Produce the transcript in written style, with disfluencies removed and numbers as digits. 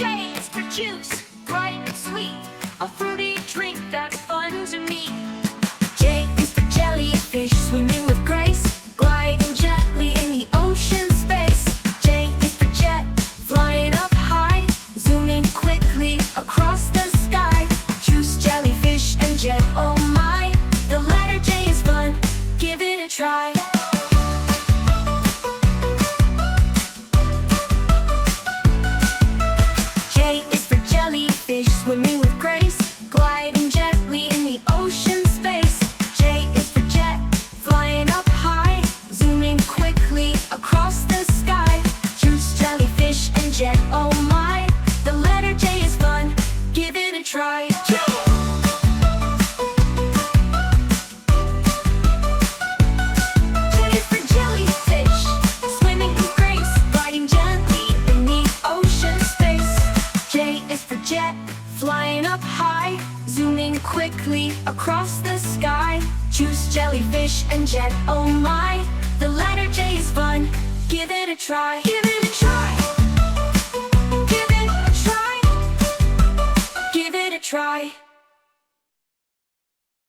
J is for juice, bright and sweet, a fruity drink that's fun to me. J is for jellyfish, swimming with grace, gliding gently in the ocean space. J is for jet, flying up high, zooming quickly across the sky. Juice, jellyfish, and jet, oh my, the letter J is fun, give it a try. J is for jellyfish, swimming with grace, gliding gently in the ocean space. J is for jet, flying up high, zooming quickly across the sky. Juice, jellyfish, and jet, oh my, the letter J is fun, give it a try. J is for jellyfish, swimming with grace, gliding gently in the ocean space. J is for jet, flying up high, zooming quickly across the sky. Juice, jellyfish, and jet, oh my, the letter J is fun, give it a try. Give it a try.